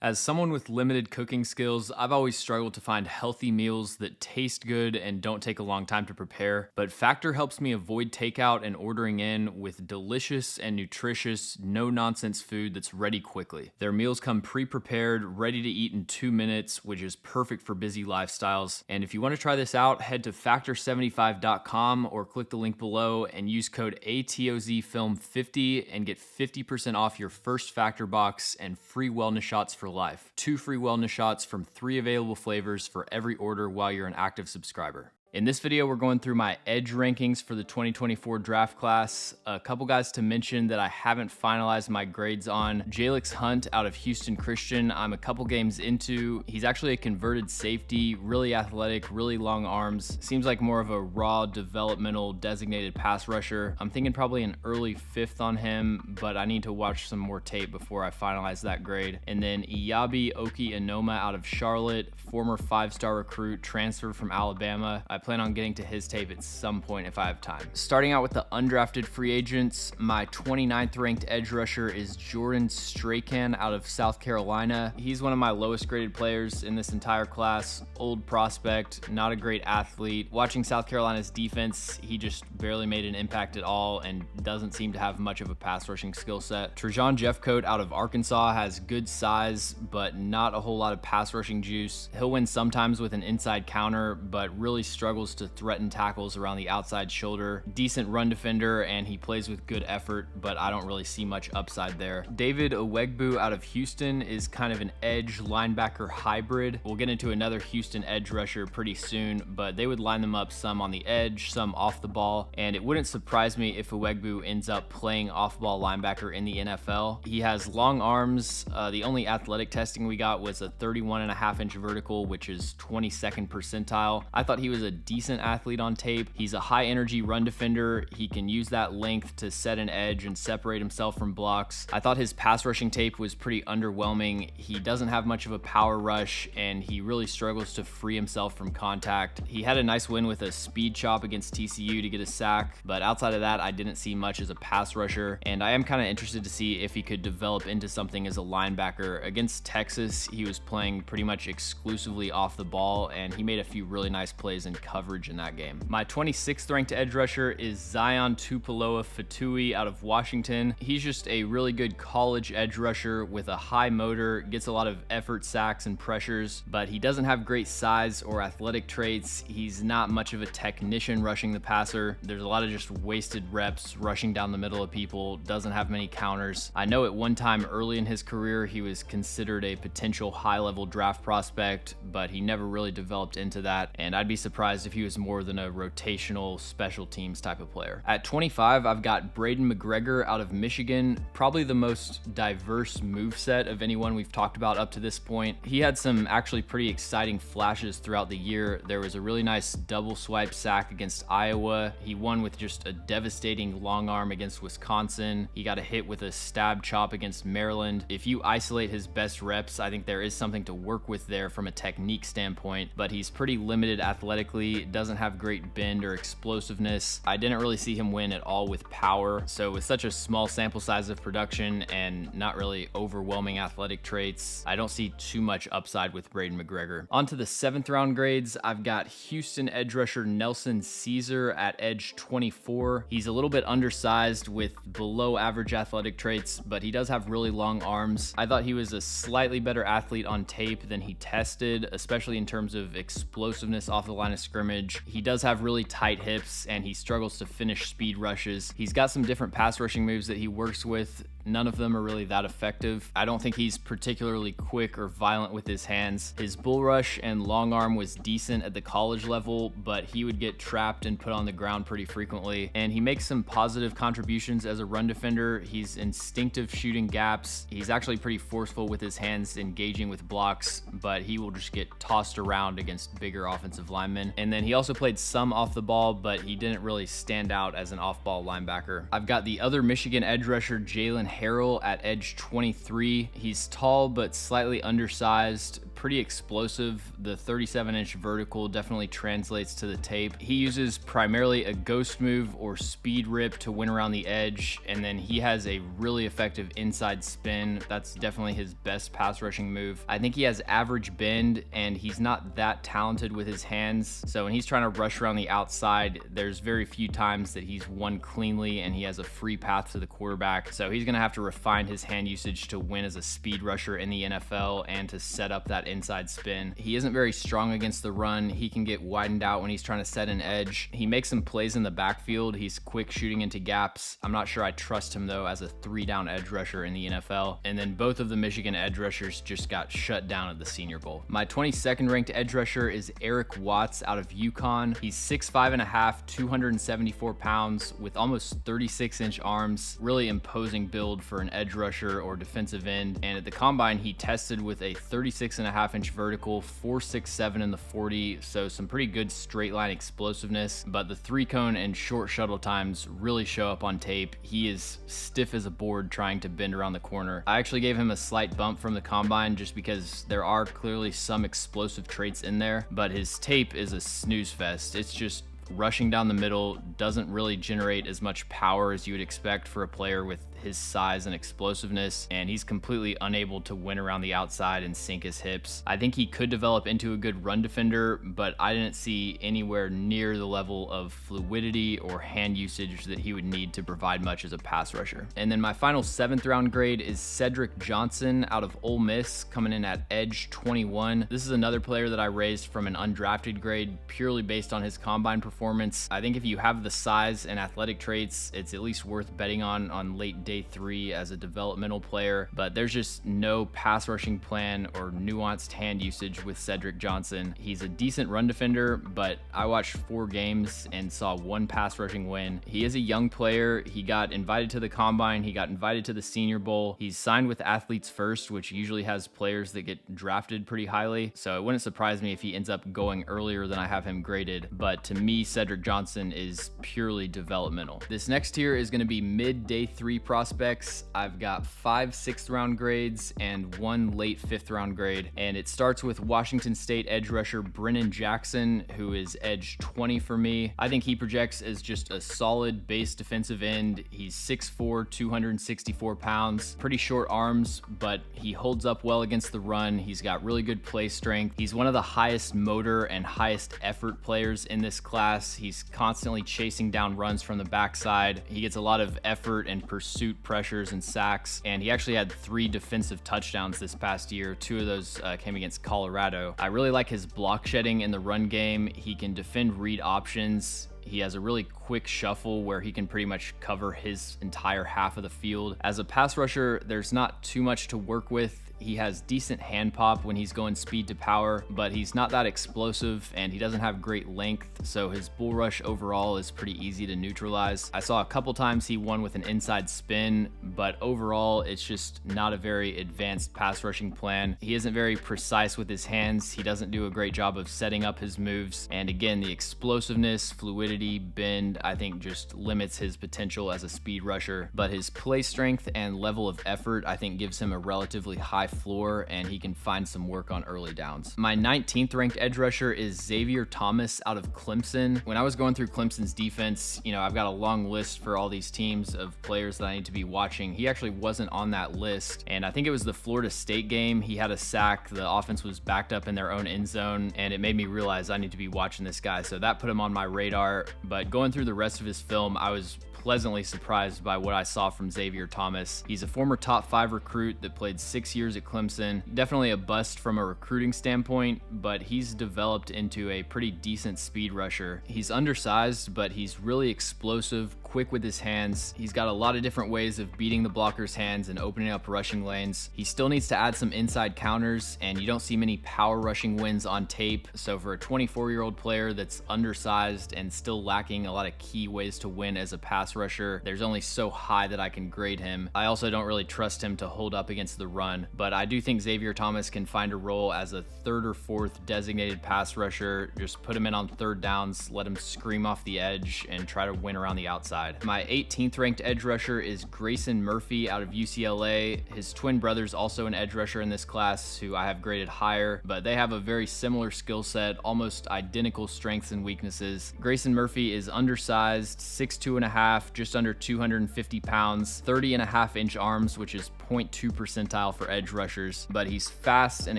As someone with limited cooking skills, I've always struggled to find healthy meals that taste good and don't take a long time to prepare. But Factor helps me avoid takeout and ordering in with delicious and nutritious, no nonsense food that's ready quickly. Their meals come pre prepared, ready to eat in 2 minutes, which is perfect for busy lifestyles. And if you want to try this out, head to factor75.com or click the link below and use code ATOZFilm50 and get 50% off your first Factor box and free wellness shots for life. 2 free wellness shots from 3 available flavors for every order while you're an active subscriber. In this video, we're going through my edge rankings for the 2024 draft class. A couple guys to mention that I haven't finalized my grades on. Jalix Hunt out of Houston Christian, I'm a couple games into. He's actually a converted safety, really athletic, really long arms. Seems like more of a raw developmental designated pass rusher. I'm thinking probably an early 5th on him, but I need to watch some more tape before I finalize that grade. And then Iyabi Oki Anoma out of Charlotte, former 5-star recruit, transferred from Alabama. I plan on getting to his tape at some point if I have time. Starting out with the undrafted free agents, my 29th ranked edge rusher is Jordan Strakan out of South Carolina. He's one of my lowest graded players in this entire class. Old prospect, not a great athlete. Watching South Carolina's defense, he just barely made an impact at all and doesn't seem to have much of a pass rushing skill set. Trajan Jeffcoat out of Arkansas has good size, but not a whole lot of pass rushing juice. He'll win sometimes with an inside counter, but really struggles to threaten tackles around the outside shoulder. Decent run defender, and he plays with good effort, but I don't really see much upside there. David Owegbu out of Houston is kind of an edge linebacker hybrid. We'll get into another Houston edge rusher pretty soon, but they would line them up some on the edge, some off the ball, and it wouldn't surprise me if Owegbu ends up playing off-ball linebacker in the NFL. He has long arms. The only athletic testing we got was a 31.5-inch vertical, which is 22nd percentile. I thought he was a decent athlete on tape. He's a high energy run defender. He can use that length to set an edge and separate himself from blocks. I thought his pass rushing tape was pretty underwhelming. He doesn't have much of a power rush, and he really struggles to free himself from contact. He had a nice win with a speed chop against TCU to get a sack, but outside of that, I didn't see much as a pass rusher, and I am kind of interested to see if he could develop into something as a linebacker. Against Texas, he was playing pretty much exclusively off the ball, and he made a few really nice plays in coverage in that game. My 26th ranked edge rusher is Zion Tupuloa Fatui out of Washington. He's just a really good college edge rusher with a high motor, gets a lot of effort, sacks, and pressures, but he doesn't have great size or athletic traits. He's not much of a technician rushing the passer. There's a lot of just wasted reps rushing down the middle of people, doesn't have many counters. I know at one time early in his career he was considered a potential high-level draft prospect, but he never really developed into that, and I'd be surprised if he was more than a rotational special teams type of player. At 25, I've got Braden McGregor out of Michigan, probably the most diverse moveset of anyone we've talked about up to this point. He had some actually pretty exciting flashes throughout the year. There was a really nice double swipe sack against Iowa. He won with just a devastating long arm against Wisconsin. He got a hit with a stab chop against Maryland. If you isolate his best reps, I think there is something to work with there from a technique standpoint, but he's pretty limited athletically, doesn't have great bend or explosiveness. I didn't really see him win at all with power. So with such a small sample size of production and not really overwhelming athletic traits, I don't see too much upside with Braden McGregor. On to the 7th round grades, I've got Houston edge rusher Nelson Caesar at edge 24. He's a little bit undersized with below average athletic traits, but he does have really long arms. I thought he was a slightly better athlete on tape than he tested, especially in terms of explosiveness off the line of scrimmage. He does have really tight hips, and he struggles to finish speed rushes. He's got some different pass rushing moves that he works with. None of them are really that effective. I don't think he's particularly quick or violent with his hands. His bull rush and long arm was decent at the college level, but he would get trapped and put on the ground pretty frequently. And he makes some positive contributions as a run defender. He's instinctive shooting gaps. He's actually pretty forceful with his hands engaging with blocks, but he will just get tossed around against bigger offensive linemen. And then he also played some off the ball, but he didn't really stand out as an off-ball linebacker. I've got the other Michigan edge rusher, Jalen Harrell, at edge 23. He's tall but slightly undersized, pretty explosive. The 37-inch vertical definitely translates to the tape. He uses primarily a ghost move or speed rip to win around the edge, and then he has a really effective inside spin. That's definitely his best pass rushing move. I think he has average bend, and he's not that talented with his hands, so when he's trying to rush around the outside, there's very few times that he's won cleanly and he has a free path to the quarterback. So he's going to have to refine his hand usage to win as a speed rusher in the NFL and to set up that inside spin. He isn't very strong against the run. He can get widened out when he's trying to set an edge. He makes some plays in the backfield. He's quick shooting into gaps. I'm not sure I trust him though as a 3-down edge rusher in the NFL. And then both of the Michigan edge rushers just got shut down at the Senior Bowl. My 22nd ranked edge rusher is Eric Watts out of UConn. He's 6'5.5", 274 pounds with almost 36-inch arms. Really imposing build for an edge rusher or defensive end. And at the combine, he tested with a 36.5-inch vertical, 4.67 in the 40, so some pretty good straight line explosiveness, but the 3-cone and short shuttle times really show up on tape. He is stiff as a board trying to bend around the corner. I actually gave him a slight bump from the combine just because there are clearly some explosive traits in there, but his tape is a snooze fest. It's just rushing down the middle, doesn't really generate as much power as you would expect for a player with his size and explosiveness, and he's completely unable to win around the outside and sink his hips. I think he could develop into a good run defender, but I didn't see anywhere near the level of fluidity or hand usage that he would need to provide much as a pass rusher. And then my final 7th round grade is Cedric Johnson out of Ole Miss, coming in at edge 21. This is another player that I raised from an undrafted grade purely based on his combine performance. I think if you have the size and athletic traits, it's at least worth betting on late day 3 as a developmental player, but there's just no pass rushing plan or nuanced hand usage with Cedric Johnson. He's a decent run defender, but I watched 4 games and saw 1 pass rushing win. He is a young player. He got invited to the combine. He got invited to the Senior Bowl. He's signed with Athletes First, which usually has players that get drafted pretty highly, so it wouldn't surprise me if he ends up going earlier than I have him graded, but to me, Cedric Johnson is purely developmental. This next tier is going to be mid day 3 prospects. I've got 5 6th round grades and 1 late 5th round grade, and it starts with Washington State edge rusher Brennan Jackson, who is edge 20 for me. I think he projects as just a solid base defensive end. He's 6'4", 264 pounds, pretty short arms, but he holds up well against the run. He's got really good play strength. He's one of the highest motor and highest effort players in this class. He's constantly chasing down runs from the backside. He gets a lot of effort and pursuit pressures and sacks, and he actually had 3 defensive touchdowns this past year. 2 of those came against Colorado. I really like his block shedding in the run game. He can defend read options. He has a really quick shuffle where he can pretty much cover his entire half of the field. As a pass rusher, there's not too much to work with. He has decent hand pop when he's going speed to power, but he's not that explosive and he doesn't have great length, so his bull rush overall is pretty easy to neutralize. I saw a couple times he won with an inside spin, but overall it's just not a very advanced pass rushing plan. He isn't very precise with his hands. He doesn't do a great job of setting up his moves, and again, the explosiveness, fluidity, bend, I think just limits his potential as a speed rusher, but his play strength and level of effort I think gives him a relatively high floor, and he can find some work on early downs. My 19th ranked edge rusher is Xavier Thomas out of Clemson. When I was going through Clemson's defense, I've got a long list for all these teams of players that I need to be watching. He actually wasn't on that list, and I think it was the Florida State game. He had a sack, the offense was backed up in their own end zone, and it made me realize I need to be watching this guy, so that put him on my radar. But going through the rest of his film, I was pleasantly surprised by what I saw from Xavier Thomas. He's a former top 5 recruit that played 6 years at Clemson. Definitely a bust from a recruiting standpoint, but he's developed into a pretty decent speed rusher. He's undersized, but he's really explosive, quick with his hands. He's got a lot of different ways of beating the blocker's hands and opening up rushing lanes. He still needs to add some inside counters, and you don't see many power rushing wins on tape. So for a 24-year-old player that's undersized and still lacking a lot of key ways to win as a pass rusher, there's only so high that I can grade him. I also don't really trust him to hold up against the run, but I do think Xavier Thomas can find a role as a 3rd or 4th designated pass rusher. Just put him in on 3rd downs, let him scream off the edge, and try to win around the outside. outside. My 18th ranked edge rusher is Grayson Murphy out of UCLA. His twin brother's also an edge rusher in this class who I have graded higher, but they have a very similar skill set, almost identical strengths and weaknesses. Grayson Murphy is undersized, 6'2.5", just under 250 pounds, 30.5-inch arms, which is 0.2 percentile for edge rushers, but he's fast and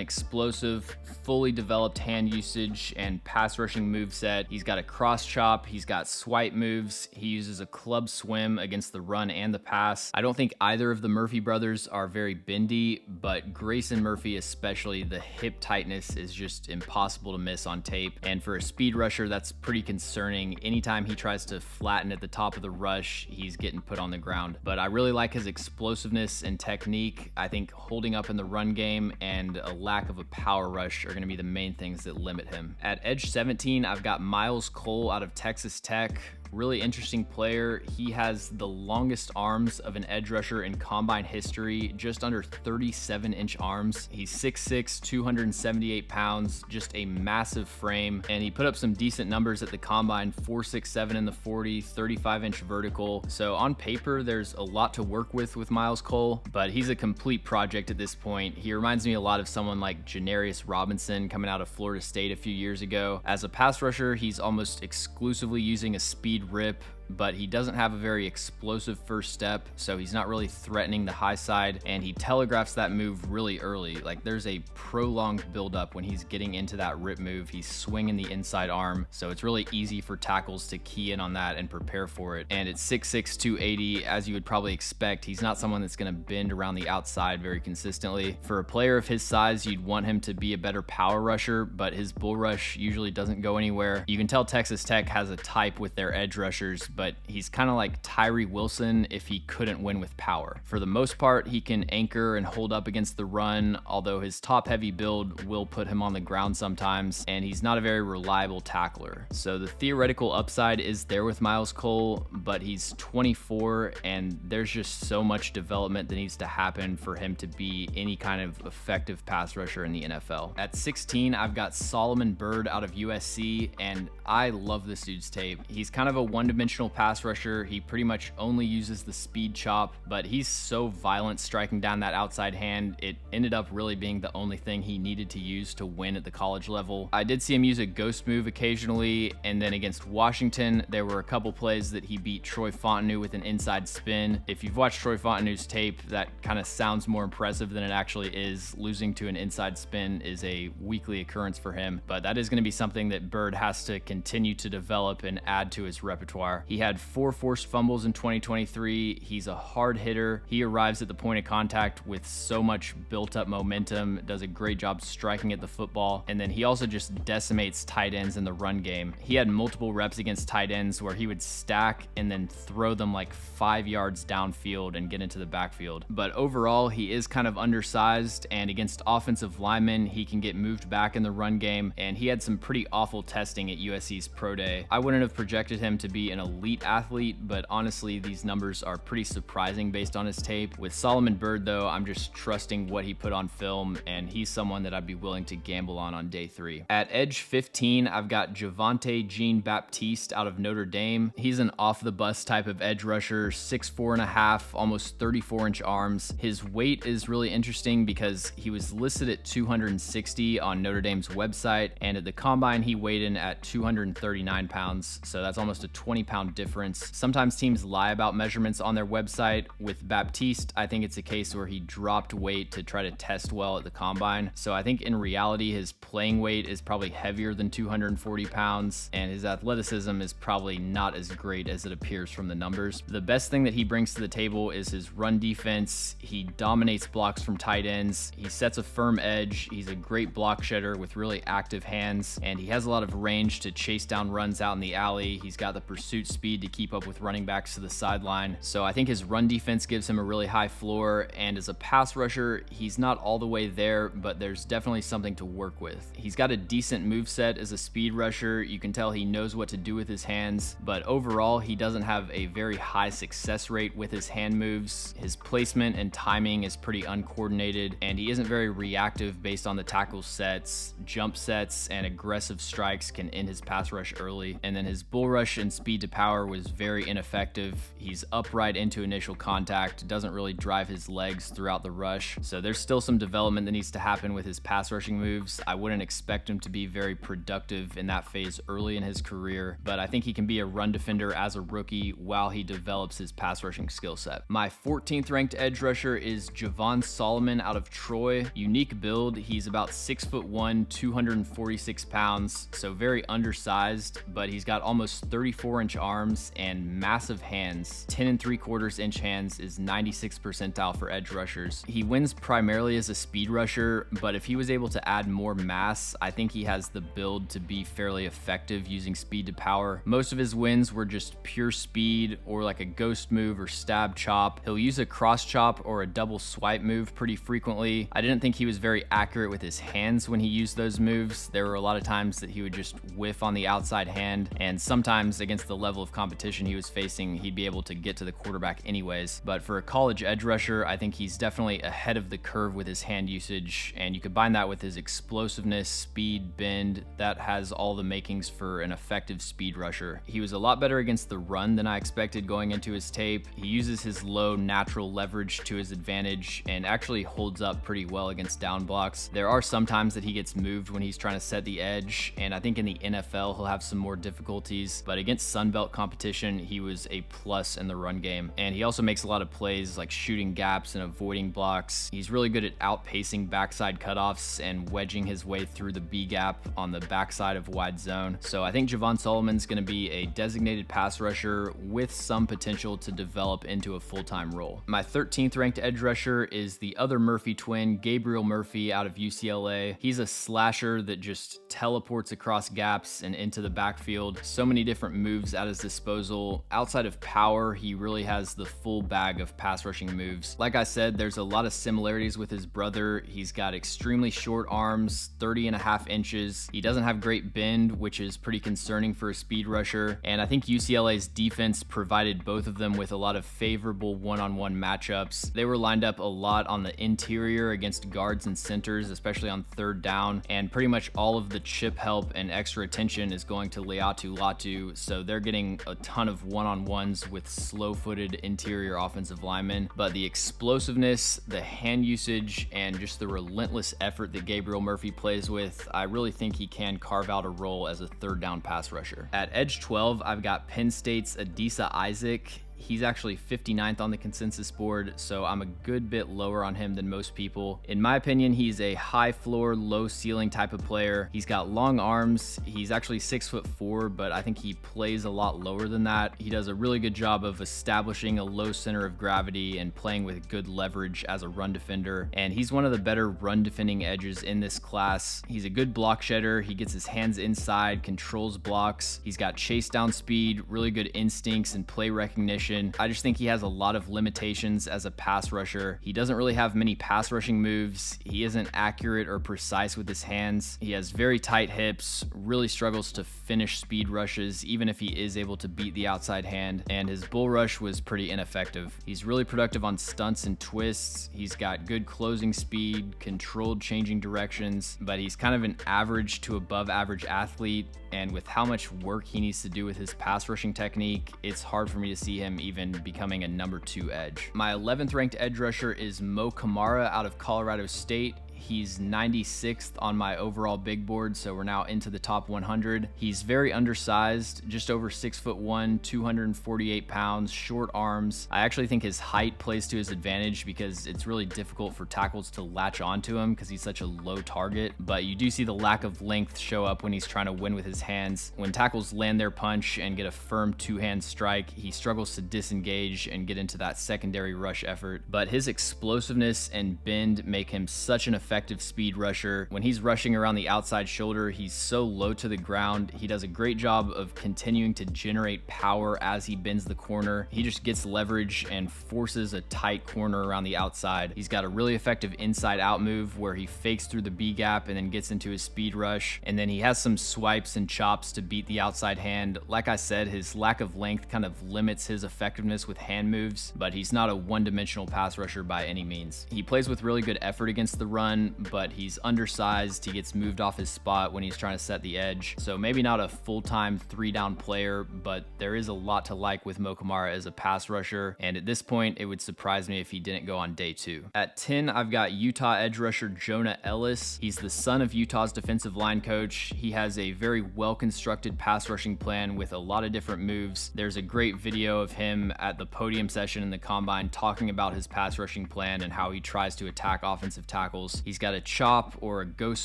explosive, fully developed hand usage and pass rushing moveset. He's got a cross chop, he's got swipe moves, he uses a club swim against the run and the pass. I don't think either of the Murphy brothers are very bendy, but Grayson Murphy especially, the hip tightness is just impossible to miss on tape, and for a speed rusher that's pretty concerning. Anytime he tries to flatten at the top of the rush, he's getting put on the ground. But I really like his explosiveness and technique. I think holding up in the run game and a lack of a power rush are going to be the main things that limit him. At edge 17, I've got Myles Cole out of Texas Tech. Really interesting player. He has the longest arms of an edge rusher in combine history, just under 37-inch arms. He's 6'6", 278 pounds, just a massive frame, and he put up some decent numbers at the combine, 4.67 in the 40, 35-inch vertical. So on paper, there's a lot to work with Myles Cole, but he's a complete project at this point. He reminds me a lot of someone like Janarius Robinson coming out of Florida State a few years ago. As a pass rusher, he's almost exclusively using a speed rip, but he doesn't have a very explosive first step, so he's not really threatening the high side, and he telegraphs that move really early. Like, there's a prolonged buildup when he's getting into that rip move. He's swinging the inside arm, so it's really easy for tackles to key in on that and prepare for it. And at 6'6", 280, as you would probably expect, he's not someone that's going to bend around the outside very consistently. For a player of his size, you'd want him to be a better power rusher, but his bull rush usually doesn't go anywhere. You can tell Texas Tech has a type with their edge rushers, but he's kind of like Tyree Wilson if he couldn't win with power. For the most part, he can anchor and hold up against the run, although his top-heavy build will put him on the ground sometimes, and he's not a very reliable tackler. So the theoretical upside is there with Myles Cole, but he's 24, and there's just so much development that needs to happen for him to be any kind of effective pass rusher in the NFL. At 16, I've got Solomon Byrd out of USC, and I love this dude's tape. He's kind of a one-dimensional pass rusher. He pretty much only uses the speed chop, but he's so violent striking down that outside hand, it ended up really being the only thing he needed to use to win at the college level. I did see him use a ghost move occasionally, and then against Washington, there were a couple plays that he beat Troy Fontenot with an inside spin. If you've watched Troy Fontenot's tape, that kind of sounds more impressive than it actually is. Losing to an inside spin is a weekly occurrence for him, but that is going to be something that Byrd has to continue to develop and add to his repertoire. He had 4 forced fumbles in 2023. He's a hard hitter. He arrives at the point of contact with so much built up momentum, does a great job striking at the football, and then he also just decimates tight ends in the run game. He had multiple reps against tight ends where he would stack and then throw them like 5 yards downfield and get into the backfield. But overall, he is kind of undersized, and against offensive linemen, he can get moved back in the run game, and he had some pretty awful testing at USC's Pro Day. I wouldn't have projected him to be an elite athlete, but honestly, these numbers are pretty surprising based on his tape. With Solomon Byrd, though, I'm just trusting what he put on film, and he's someone that I'd be willing to gamble on day 3. At edge 15, I've got Javonte Jean-Baptiste out of Notre Dame. He's an off-the-bus type of edge rusher, 6'4.5", almost 34-inch arms. His weight is really interesting because he was listed at 260 on Notre Dame's website, and at the combine, he weighed in at 239 pounds, so that's almost a 20-pound difference. Sometimes teams lie about measurements on their website. With Baptiste, I think it's a case where he dropped weight to try to test well at the combine. So I think in reality, his playing weight is probably heavier than 240 pounds, and his athleticism is probably not as great as it appears from the numbers. The best thing that he brings to the table is his run defense. He dominates blocks from tight ends. He sets a firm edge. He's a great block shedder with really active hands, and he has a lot of range to chase down runs out in the alley. He's got the pursuit speed to keep up with running backs to the sideline. So I think his run defense gives him a really high floor, and as a pass rusher, he's not all the way there, but there's definitely something to work with. He's got a decent moveset as a speed rusher. You can tell he knows what to do with his hands, but overall, he doesn't have a very high success rate with his hand moves. His placement and timing is pretty uncoordinated, and he isn't very reactive based on the tackle sets. Jump sets and aggressive strikes can end his pass rush early, and then his bull rush and speed to power power was very ineffective. He's upright into initial contact, doesn't really drive his legs throughout the rush. So there's still some development that needs to happen with his pass rushing moves. I wouldn't expect him to be very productive in that phase early in his career, but I think he can be a run defender as a rookie while he develops his pass rushing skill set. My 14th ranked edge rusher is Javon Solomon out of Troy. Unique build. He's about 6'1", 246 pounds, so very undersized, but he's got almost 34-inch arms and massive hands. 10 3/4 inch hands is 96th percentile for edge rushers. He wins primarily as a speed rusher, but if he was able to add more mass, I think he has the build to be fairly effective using speed to power. Most of his wins were just pure speed or like a ghost move or stab chop. He'll use a cross chop or a double swipe move pretty frequently. I didn't think he was very accurate with his hands when he used those moves. There were a lot of times that he would just whiff on the outside hand, and sometimes against the level of competition he was facing, he'd be able to get to the quarterback anyways. But for a college edge rusher, I think he's definitely ahead of the curve with his hand usage, and you combine that with his explosiveness, speed, bend, that has all the makings for an effective speed rusher. He was a lot better against the run than I expected going into his tape. He uses his low natural leverage to his advantage and actually holds up pretty well against down blocks. There are some times that he gets moved when he's trying to set the edge, and I think in the NFL he'll have some more difficulties, but against Sunbelt competition, he was a plus in the run game. And he also makes a lot of plays like shooting gaps and avoiding blocks. He's really good at outpacing backside cutoffs and wedging his way through the B gap on the backside of wide zone. So I think Javon Solomon's going to be a designated pass rusher with some potential to develop into a full-time role. My 13th ranked edge rusher is the other Murphy twin, Gabriel Murphy out of UCLA. He's a slasher that just teleports across gaps and into the backfield. So many different moves at his disposal. Outside of power, he really has the full bag of pass rushing moves. Like I said, there's a lot of similarities with his brother. He's got extremely short arms, 30.5 inches. He doesn't have great bend, which is pretty concerning for a speed rusher. And I think UCLA's defense provided both of them with a lot of favorable one-on-one matchups. They were lined up a lot on the interior against guards and centers, especially on third down, and pretty much all of the chip help and extra attention is going to Laiatu Latu, so they're getting a ton of one-on-ones with slow-footed interior offensive linemen. But the explosiveness, the hand usage, and just the relentless effort that Gabriel Murphy plays with, I really think he can carve out a role as a third down pass rusher. At edge 12, I've got Penn State's Adisa Isaac. He's actually 59th on the consensus board, so I'm a good bit lower on him than most people. In my opinion, he's a high floor, low ceiling type of player. He's got long arms. He's actually 6'4", but I think he plays a lot lower than that. He does a really good job of establishing a low center of gravity and playing with good leverage as a run defender, and he's one of the better run defending edges in this class. He's a good block shedder. He gets his hands inside, controls blocks. He's got chase down speed, really good instincts and play recognition. I just think he has a lot of limitations as a pass rusher. He doesn't really have many pass rushing moves. He isn't accurate or precise with his hands. He has very tight hips, really struggles to finish speed rushes, even if he is able to beat the outside hand, and his bull rush was pretty ineffective. He's really productive on stunts and twists. He's got good closing speed, controlled changing directions, but he's kind of an average to above average athlete, and with how much work he needs to do with his pass rushing technique, it's hard for me to see him even becoming a number 2 edge. My 11th ranked edge rusher is Mo Kamara out of Colorado State. He's 96th on my overall big board, so we're now into the top 100. He's very undersized, just over 6'1", 248 pounds, short arms. I actually think his height plays to his advantage because it's really difficult for tackles to latch onto him because he's such a low target, but you do see the lack of length show up when he's trying to win with his hands. When tackles land their punch and get a firm two-hand strike, he struggles to disengage and get into that secondary rush effort, but his explosiveness and bend make him such an effective speed rusher. When he's rushing around the outside shoulder, he's so low to the ground. He does a great job of continuing to generate power as he bends the corner. He just gets leverage and forces a tight corner around the outside. He's got a really effective inside out move where he fakes through the B gap and then gets into his speed rush. And then he has some swipes and chops to beat the outside hand. Like I said, his lack of length kind of limits his effectiveness with hand moves, but he's not a one-dimensional pass rusher by any means. He plays with really good effort against the run. run, but he's undersized. He gets moved off his spot when he's trying to set the edge. So maybe not a full-time 3-down player, but there is a lot to like with Mo Kamara as a pass rusher. And at this point, it would surprise me if he didn't go on day 2. At 10, I've got Utah edge rusher Jonah Ellis. He's the son of Utah's defensive line coach. He has a very well-constructed pass rushing plan with a lot of different moves. There's a great video of him at the podium session in the combine talking about his pass rushing plan and how he tries to attack offensive tackles. He's got a chop or a ghost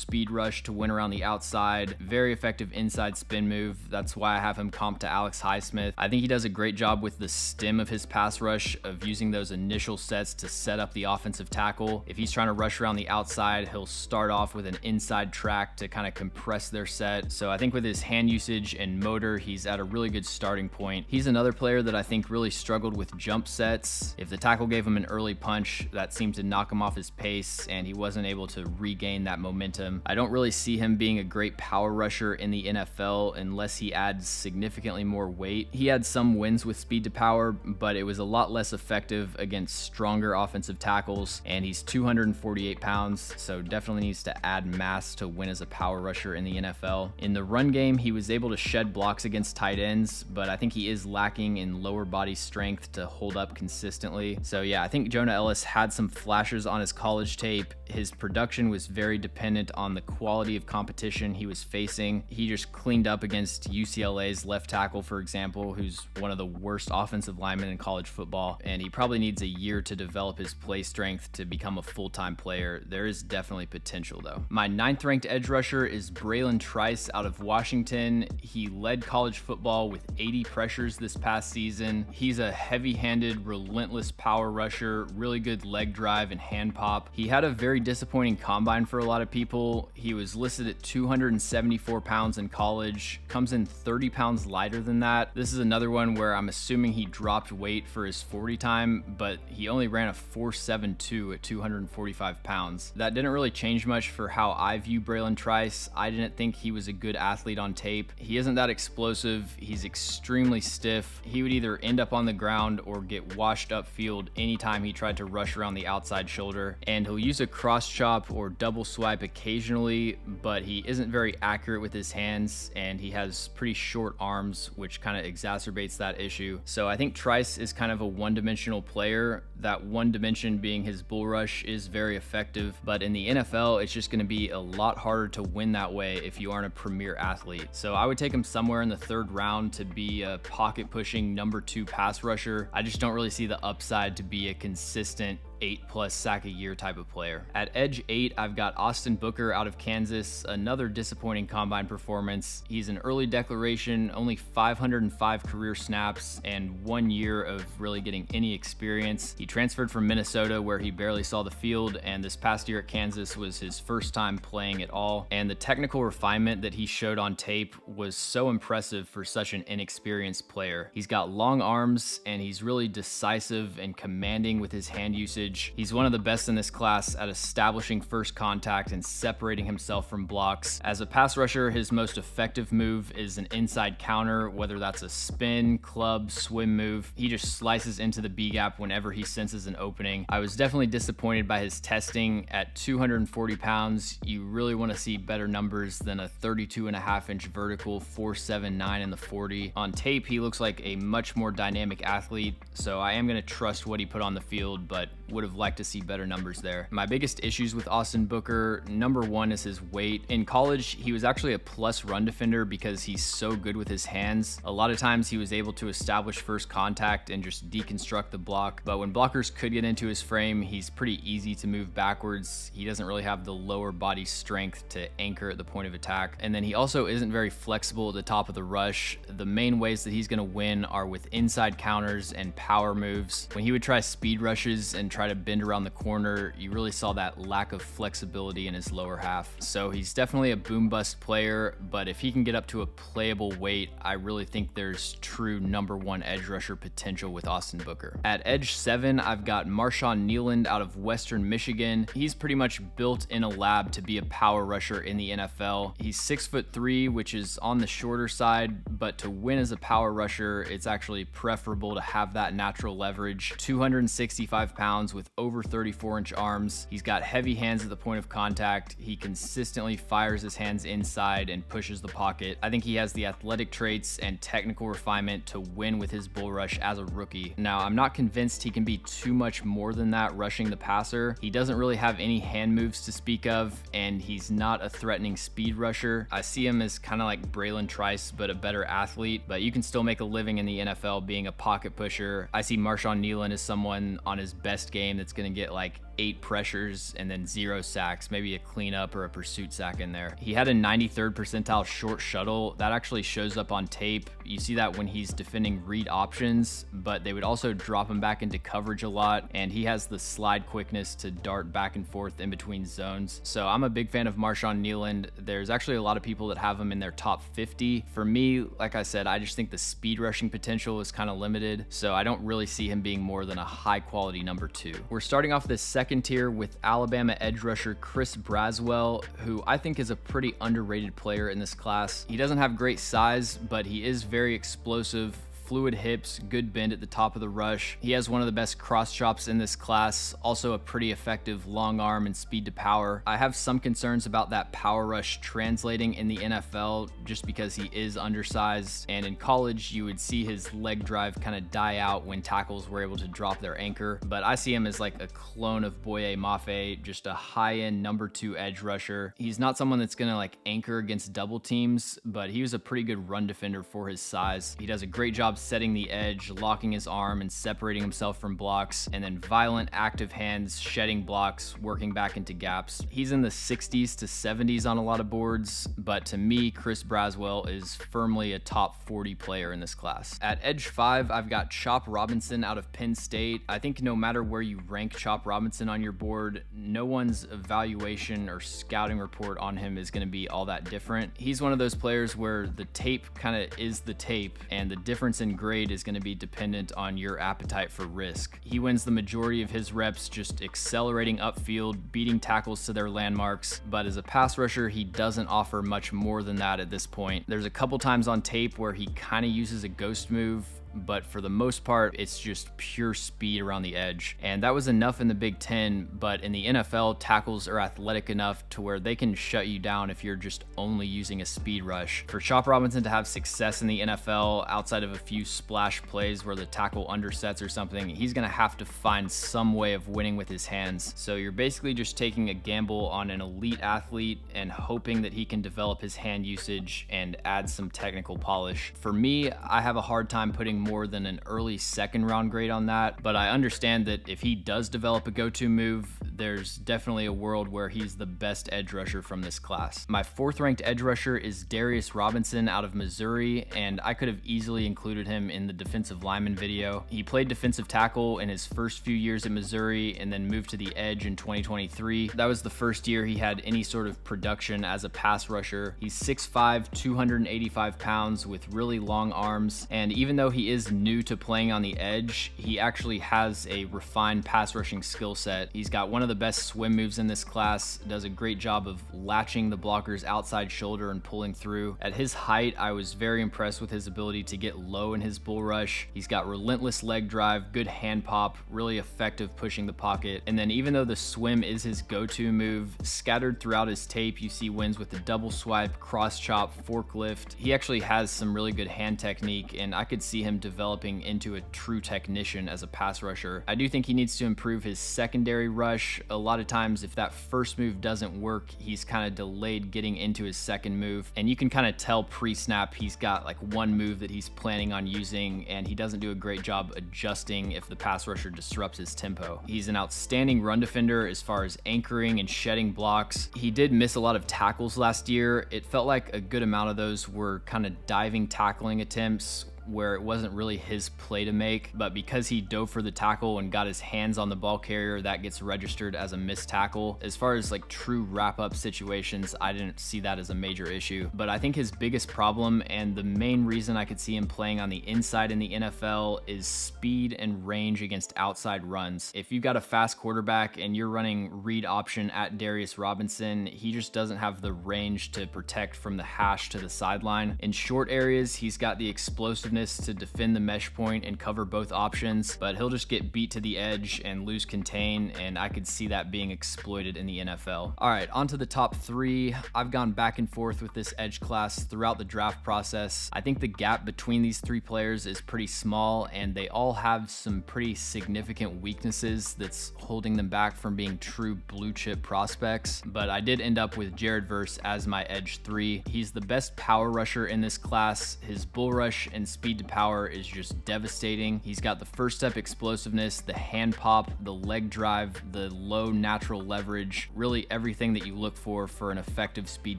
speed rush to win around the outside. Very effective inside spin move. That's why I have him comped to Alex Highsmith. I think he does a great job with the stem of his pass rush of using those initial sets to set up the offensive tackle. If he's trying to rush around the outside, he'll start off with an inside track to kind of compress their set. So I think with his hand usage and motor, he's at a really good starting point. He's another player that I think really struggled with jump sets. If the tackle gave him an early punch, that seemed to knock him off his pace and he wasn't able to regain that momentum. I don't really see him being a great power rusher in the NFL unless he adds significantly more weight. He had some wins with speed to power, but it was a lot less effective against stronger offensive tackles, and he's 248 pounds, so definitely needs to add mass to win as a power rusher in the NFL. In the run game, he was able to shed blocks against tight ends, but I think he is lacking in lower body strength to hold up consistently. So yeah, I think Jonah Ellis had some flashes on his college tape. His production was very dependent on the quality of competition he was facing. He just cleaned up against UCLA's left tackle, for example, who's one of the worst offensive linemen in college football, and he probably needs a year to develop his play strength to become a full-time player. There is definitely potential though. My 9th ranked edge rusher is Braylon Trice out of Washington. He led college football with 80 pressures this past season. He's a heavy-handed, relentless power rusher, really good leg drive and hand pop. He had a very disappointing combine for a lot of people. He was listed at 274 pounds in college, comes in 30 pounds lighter than that. This is another one where I'm assuming he dropped weight for his 40 time, but he only ran a 4.72 at 245 pounds. That didn't really change much for how I view Braylon Trice. I didn't think he was a good athlete on tape. He isn't that explosive. He's extremely stiff. He would either end up on the ground or get washed upfield anytime he tried to rush around the outside shoulder. And he'll use a cross chop or double swipe occasionally, but he isn't very accurate with his hands, and he has pretty short arms, which kind of exacerbates that issue. So I think Trice is kind of a one-dimensional player. That one dimension being his bull rush is very effective, but in the NFL, it's just going to be a lot harder to win that way if you aren't a premier athlete. So I would take him somewhere in the 3rd round to be a pocket-pushing number 2 pass rusher. I just don't really see the upside to be a consistent 8+ sack a year type of player. At edge 8, I've got Austin Booker out of Kansas, another disappointing combine performance. He's an early declaration, only 505 career snaps, and 1 year of really getting any experience. He transferred from Minnesota where he barely saw the field, and this past year at Kansas was his first time playing at all. And the technical refinement that he showed on tape was so impressive for such an inexperienced player. He's got long arms, and he's really decisive and commanding with his hand usage. He's one of the best in this class at establishing first contact and separating himself from blocks. As a pass rusher, his most effective move is an inside counter, whether that's a spin, club, swim move. He just slices into the B gap whenever he senses an opening. I was definitely disappointed by his testing. At 240 pounds, you really want to see better numbers than a 32.5-inch vertical 4.79 in the 40. On tape, he looks like a much more dynamic athlete, so I am going to trust what he put on the field, but would have liked to see better numbers there. My biggest issues with Austin Booker, number 1 is his weight. In college, he was actually a plus run defender because he's so good with his hands. A lot of times he was able to establish first contact and just deconstruct the block, but when blockers could get into his frame, he's pretty easy to move backwards. He doesn't really have the lower body strength to anchor at the point of attack, and then he also isn't very flexible at the top of the rush. The main ways that he's going to win are with inside counters and power moves. When he would try speed rushes and try to bend around the corner, you really saw that lack of flexibility in his lower half. So he's definitely a boom bust player, but if he can get up to a playable weight, I really think there's true number 1 edge rusher potential with Austin Booker. At edge 7, I've got Marshawn Kneeland out of Western Michigan. He's pretty much built in a lab to be a power rusher in the NFL. He's 6'3", which is on the shorter side, but to win as a power rusher, it's actually preferable to have that natural leverage. 265 pounds pounds with over 34-inch arms. He's got heavy hands at the point of contact. He consistently fires his hands inside and pushes the pocket. I think he has the athletic traits and technical refinement to win with his bull rush as a rookie. Now, I'm not convinced he can be too much more than that rushing the passer. He doesn't really have any hand moves to speak of, and he's not a threatening speed rusher. I see him as kind of like Braylon Trice, but a better athlete, but you can still make a living in the NFL being a pocket pusher. I see Marshawn Kneeland as someone on his best game that's going to get like 8 pressures and then 0 sacks, maybe a cleanup or a pursuit sack in there. He had a 93rd percentile short shuttle. That actually shows up on tape. You see that when he's defending read options, but they would also drop him back into coverage a lot, and he has the slide quickness to dart back and forth in between zones. So I'm a big fan of Marshawn Kneeland. There's actually a lot of people that have him in their top 50. For me, like I said, I just think the speed rushing potential is kind of limited, so I don't really see him being more than a high quality number 2. We're starting off this second tier with Alabama edge rusher Chris Braswell, who I think is a pretty underrated player in this class. He doesn't have great size, but he is very explosive, fluid hips, good bend at the top of the rush. He has one of the best cross chops in this class, also a pretty effective long arm and speed to power. I have some concerns about that power rush translating in the NFL just because he is undersized, and in college you would see his leg drive kind of die out when tackles were able to drop their anchor, but I see him as like a clone of Boye Mafe, just a high-end number 2 edge rusher. He's not someone that's gonna like anchor against double teams, but he was a pretty good run defender for his size. He does a great job setting the edge, locking his arm and separating himself from blocks, and then violent active hands shedding blocks, working back into gaps. He's in the 60s to 70s on a lot of boards, but to me, Chris Braswell is firmly a top 40 player in this class. At edge 5, I've got Chop Robinson out of Penn State. I think no matter where you rank Chop Robinson on your board, no one's evaluation or scouting report on him is going to be all that different. He's one of those players where the tape kind of is the tape, and the difference in grade is going to be dependent on your appetite for risk. He wins the majority of his reps just accelerating upfield, beating tackles to their landmarks, but as a pass rusher, he doesn't offer much more than that at this point. There's a couple times on tape where he kind of uses a ghost move, but for the most part, it's just pure speed around the edge. And that was enough in the Big Ten, but in the NFL, tackles are athletic enough to where they can shut you down if you're just only using a speed rush. For Chop Robinson to have success in the NFL, outside of a few splash plays where the tackle undersets or something, he's gonna have to find some way of winning with his hands. So you're basically just taking a gamble on an elite athlete and hoping that he can develop his hand usage and add some technical polish. For me, I have a hard time putting more than an early second round grade on that, but I understand that if he does develop a go-to move, there's definitely a world where he's the best edge rusher from this class. My 4th ranked edge rusher is Darius Robinson out of Missouri, and I could have easily included him in the defensive lineman video. He played defensive tackle in his first few years at Missouri and then moved to the edge in 2023. That was the first year he had any sort of production as a pass rusher. He's 6'5", 285 pounds with really long arms, and even though he is new to playing on the edge, he actually has a refined pass rushing skill set. He's got one of the best swim moves in this class, does a great job of latching the blocker's outside shoulder and pulling through. At his height, I was very impressed with his ability to get low in his bull rush. He's got relentless leg drive, good hand pop, really effective pushing the pocket. And then even though the swim is his go-to move, scattered throughout his tape, you see wins with the double swipe, cross chop, forklift. He actually has some really good hand technique, and I could see him developing into a true technician as a pass rusher. I do think he needs to improve his secondary rush. A lot of times if that first move doesn't work, he's kind of delayed getting into his second move, and you can kind of tell pre-snap he's got like one move that he's planning on using, and he doesn't do a great job adjusting if the pass rusher disrupts his tempo. He's an outstanding run defender as far as anchoring and shedding blocks. He did miss a lot of tackles last year. It felt like a good amount of those were kind of diving tackling attempts where it wasn't really his play to make, but because he dove for the tackle and got his hands on the ball carrier, that gets registered as a missed tackle. As far as like true wrap-up situations, I didn't see that as a major issue, but I think his biggest problem and the main reason I could see him playing on the inside in the NFL is speed and range against outside runs. If you've got a fast quarterback and you're running read option at Darius Robinson, he just doesn't have the range to protect from the hash to the sideline. In short areas, he's got the explosiveness quickness to defend the mesh point and cover both options, but he'll just get beat to the edge and lose contain, and I could see that being exploited in the NFL. All right, on to the top 3. I've gone back and forth with this edge class throughout the draft process. I think the gap between these 3 players is pretty small, and they all have some pretty significant weaknesses that's holding them back from being true blue chip prospects, but I did end up with Jared Verse as my edge 3. He's the best power rusher in this class. His bull rush and speed to power is just devastating. He's got the first step explosiveness, the hand pop, the leg drive, the low natural leverage, really everything that you look for an effective speed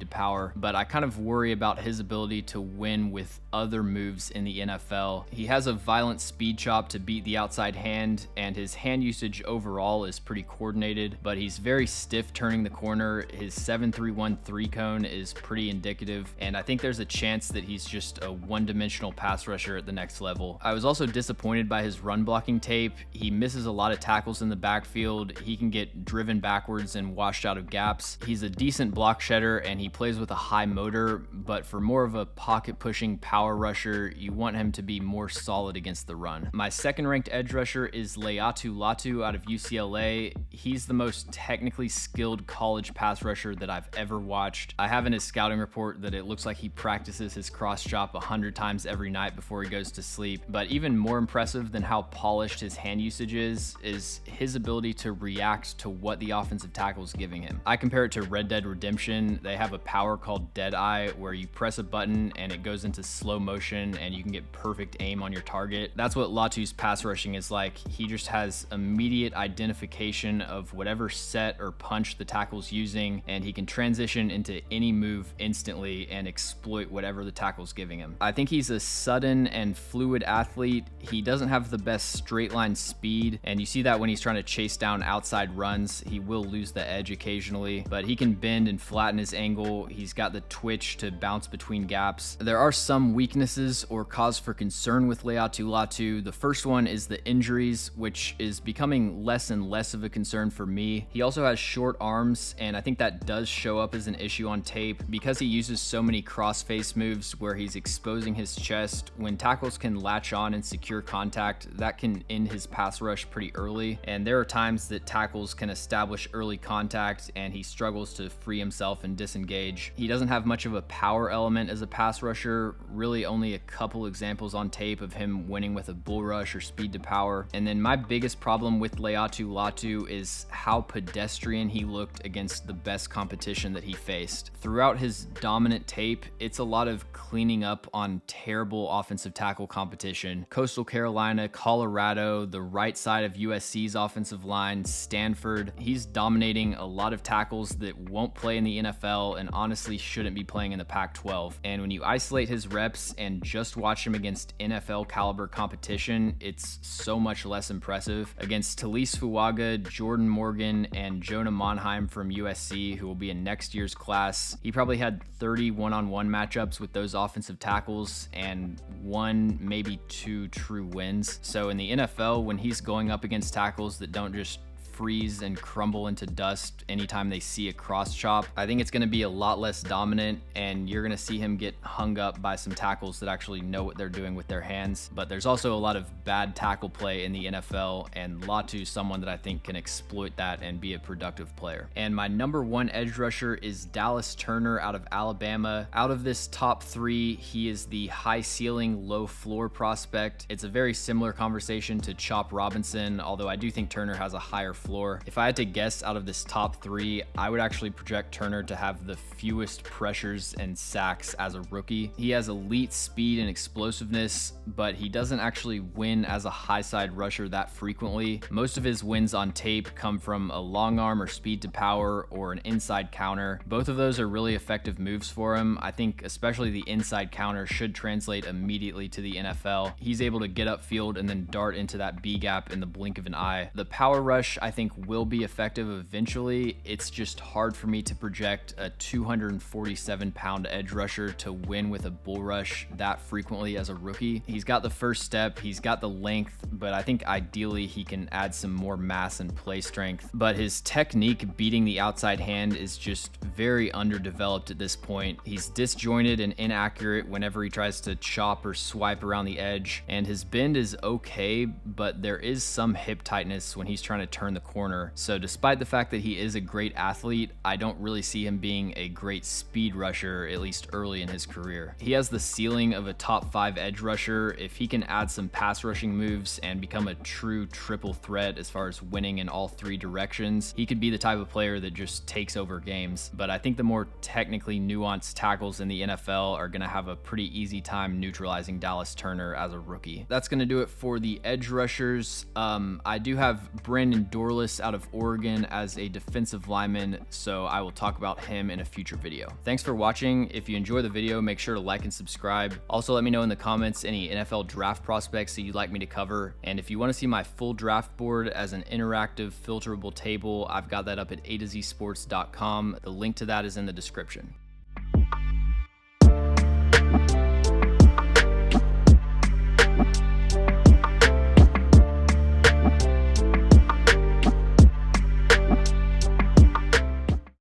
to power. But I kind of worry about his ability to win with other moves in the NFL. He has a violent speed chop to beat the outside hand, and his hand usage overall is pretty coordinated, but he's very stiff turning the corner. His 7-3-1 3-cone is pretty indicative, and I think there's a chance that he's just a one-dimensional pass rusher at the next level. I was also disappointed by his run blocking tape. He misses a lot of tackles in the backfield. He can get driven backwards and washed out of gaps. He's a decent block shedder, and he plays with a high motor, but for more of a pocket pushing power rusher, you want him to be more solid against the run. My second ranked edge rusher is Laiatu Latu out of UCLA. He's the most technically skilled college pass rusher that I've ever watched. I have in his scouting report that it looks like he practices his cross chop 100 times every night before he goes to sleep. But even more impressive than how polished his hand usage is his ability to react to what the offensive tackle is giving him. I compare it to Red Dead Redemption. They have a power called Deadeye where you press a button and it goes into slow motion and you can get perfect aim on your target. That's what Latu's pass rushing is like. He just has immediate identification of whatever set or punch the tackle's using, and he can transition into any move instantly and exploit whatever the tackle's giving him. I think he's a sudden and fluid athlete. He doesn't have the best straight line speed, and you see that when he's trying to chase down outside runs. He will lose the edge occasionally, but he can bend and flatten his angle. He's got the twitch to bounce between gaps. There are some weaknesses or cause for concern with Laiatu Latu. The first one is the injuries, which is becoming less and less of a concern for me. He also has short arms, and I think that does show up as an issue on tape because he uses so many cross-face moves where he's exposing his chest. When tackles can latch on and secure contact, that can end his pass rush pretty early, and there are times that tackles can establish early contact and he struggles to free himself and disengage. He doesn't have much of a power element as a pass rusher, really only a couple examples on tape of him winning with a bull rush or speed to power. And then my biggest problem with Laiatu Latu is how pedestrian he looked against the best competition that he faced. Throughout his dominant tape, it's a lot of cleaning up on terrible offensive tackle competition. Coastal Carolina, Colorado, the right side of USC's offensive line, Stanford. He's dominating a lot of tackles that won't play in the NFL and honestly shouldn't be playing in the Pac-12. And when you isolate his reps and just watch him against NFL caliber competition, it's so much less impressive. Against Talise Fuaga, Jordan Morgan, and Jonah Monheim from USC, who will be in next year's class, he probably had 30 one-on-one matchups with those offensive tackles and 1, maybe 2 true wins. So in the NFL, when he's going up against tackles that don't just freeze and crumble into dust anytime they see a cross chop, I think it's going to be a lot less dominant, and you're going to see him get hung up by some tackles that actually know what they're doing with their hands. But there's also a lot of bad tackle play in the NFL, and Latu's someone that I think can exploit that and be a productive player. And my number 1 edge rusher is Dallas Turner out of Alabama. Out of this top 3, he is the high ceiling, low floor prospect. It's a very similar conversation to Chop Robinson, although I do think Turner has a higher floor. If I had to guess out of this top 3, I would actually project Turner to have the fewest pressures and sacks as a rookie. He has elite speed and explosiveness, but he doesn't actually win as a high side rusher that frequently. Most of his wins on tape come from a long arm or speed to power or an inside counter. Both of those are really effective moves for him. I think especially the inside counter should translate immediately to the NFL. He's able to get upfield and then dart into that B gap in the blink of an eye. The power rush, I I think will be effective eventually. It's just hard for me to project a 247-pound edge rusher to win with a bull rush that frequently as a rookie. He's got the first step, he's got the length, but I think ideally he can add some more mass and play strength. But his technique beating the outside hand is just very underdeveloped at this point. He's disjointed and inaccurate whenever he tries to chop or swipe around the edge, and his bend is okay, but there is some hip tightness when he's trying to turn the corner. So despite the fact that he is a great athlete, I don't really see him being a great speed rusher, at least early in his career. He has the ceiling of a top 5 edge rusher if he can add some pass rushing moves and become a true triple threat as far as winning in all 3 directions. He could be the type of player that just takes over games, but I think the more technically nuanced tackles in the NFL are going to have a pretty easy time neutralizing Dallas Turner as a rookie. That's going to do it for the edge rushers. I do have Brandon Dorlus out of Oregon as a defensive lineman, so I will talk about him in a future video. Thanks for watching. If you enjoy the video, make sure to like and subscribe. Also, let me know in the comments any NFL draft prospects that you'd like me to cover. And if you want to see my full draft board as an interactive filterable table, I've got that up at A to Z sports.com. The link to that is in the description.